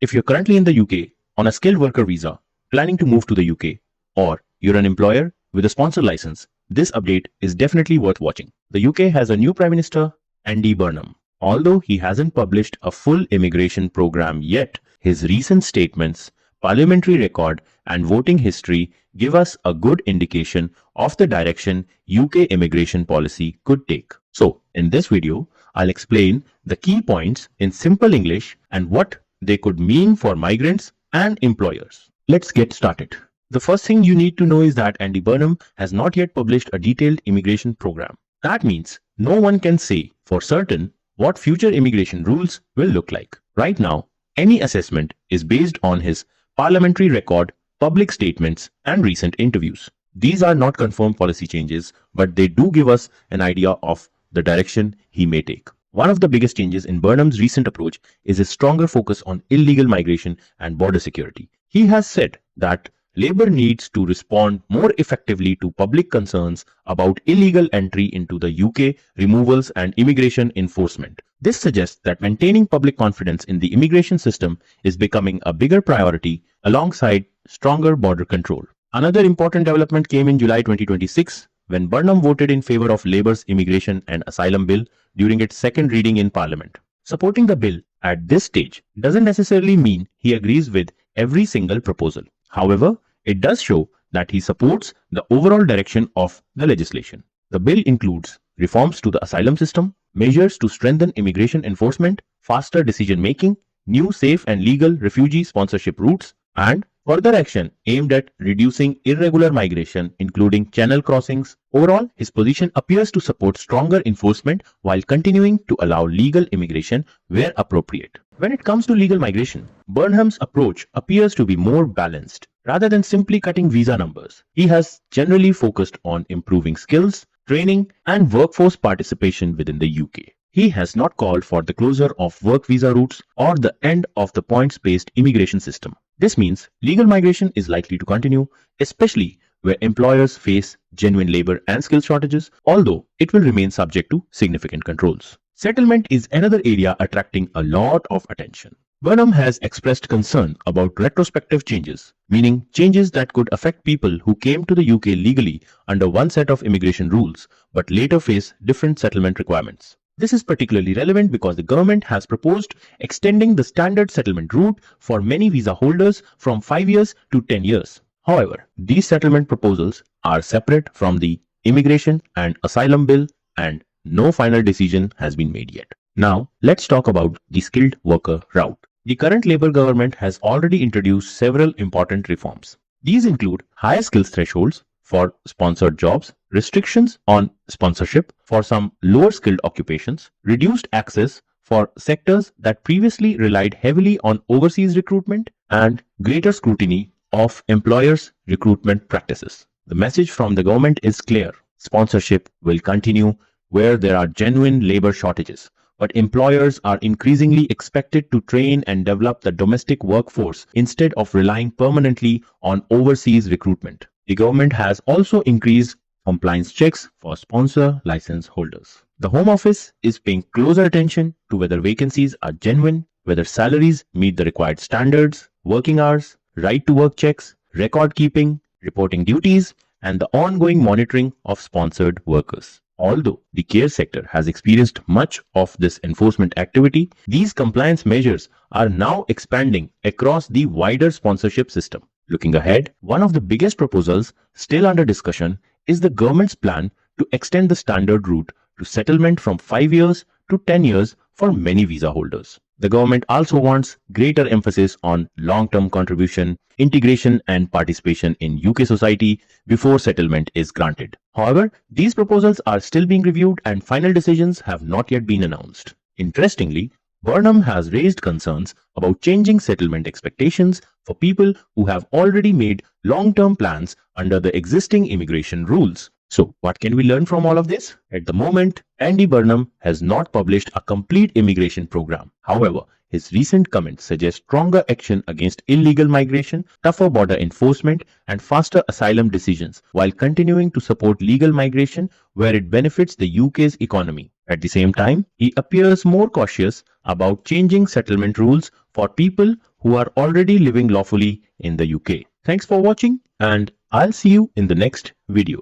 If you're currently in the UK on a skilled worker visa, planning to move to the UK, or you're an employer with a sponsor license, this update is definitely worth watching. The UK has a new Prime Minister, Andy Burnham. Although he hasn't published a full immigration program yet, his recent statements, parliamentary record, and voting history give us a good indication of the direction UK immigration policy could take. So, in this video, I'll explain the key points in simple English and what they could mean for migrants and employers. Let's get started. The first thing you need to know is that Andy Burnham has not yet published a detailed immigration program. That means no one can say for certain what future immigration rules will look like. Right now, any assessment is based on his parliamentary record, public statements, and recent interviews. These are not confirmed policy changes, but they do give us an idea of the direction he may take. One of the biggest changes in Burnham's recent approach is a stronger focus on illegal migration and border security. He has said that Labour needs to respond more effectively to public concerns about illegal entry into the UK, removals, and immigration enforcement. This suggests that maintaining public confidence in the immigration system is becoming a bigger priority alongside stronger border control. Another important development came in July 2026 when Burnham voted in favour of Labour's Immigration and Asylum Bill during its second reading in Parliament. Supporting the bill at this stage doesn't necessarily mean he agrees with every single proposal. However, it does show that he supports the overall direction of the legislation. The bill includes reforms to the asylum system, measures to strengthen immigration enforcement, faster decision-making, new safe and legal refugee sponsorship routes, and further action aimed at reducing irregular migration, including channel crossings. Overall, his position appears to support stronger enforcement while continuing to allow legal immigration where appropriate. When it comes to legal migration, Burnham's approach appears to be more balanced. Rather than simply cutting visa numbers, he has generally focused on improving skills, training, and workforce participation within the UK. He has not called for the closure of work visa routes or the end of the points-based immigration system. This means legal migration is likely to continue, especially where employers face genuine labor and skill shortages, although it will remain subject to significant controls. Settlement is another area attracting a lot of attention. Burnham has expressed concern about retrospective changes, meaning changes that could affect people who came to the UK legally under one set of immigration rules but later face different settlement requirements. This is particularly relevant because the government has proposed extending the standard settlement route for many visa holders from 5 years to 10 years. However, these settlement proposals are separate from the Immigration and Asylum Bill, and no final decision has been made yet. Now, let's talk about the skilled worker route. The current Labour government has already introduced several important reforms. These include higher skills thresholds for sponsored jobs, restrictions on sponsorship for some lower skilled occupations, reduced access for sectors that previously relied heavily on overseas recruitment, and greater scrutiny of employers' recruitment practices. The message from the government is clear. Sponsorship will continue where there are genuine labour shortages, but employers are increasingly expected to train and develop the domestic workforce instead of relying permanently on overseas recruitment. The government has also increased compliance checks for sponsor license holders. The Home Office is paying closer attention to whether vacancies are genuine, whether salaries meet the required standards, working hours, right to work checks, record keeping, reporting duties, and the ongoing monitoring of sponsored workers. Although the care sector has experienced much of this enforcement activity, these compliance measures are now expanding across the wider sponsorship system. Looking ahead, one of the biggest proposals still under discussion is the government's plan to extend the standard route to settlement from 5 years to 10 years for many visa holders. The government also wants greater emphasis on long-term contribution, integration, and participation in UK society before settlement is granted. However, these proposals are still being reviewed and final decisions have not yet been announced. Interestingly, Burnham has raised concerns about changing settlement expectations for people who have already made long-term plans under the existing immigration rules. So, what can we learn from all of this? At the moment, Andy Burnham has not published a complete immigration program. However, his recent comments suggest stronger action against illegal migration, tougher border enforcement, and faster asylum decisions, while continuing to support legal migration where it benefits the UK's economy. At the same time, he appears more cautious about changing settlement rules for people who are already living lawfully in the UK. Thanks for watching, and I'll see you in the next video.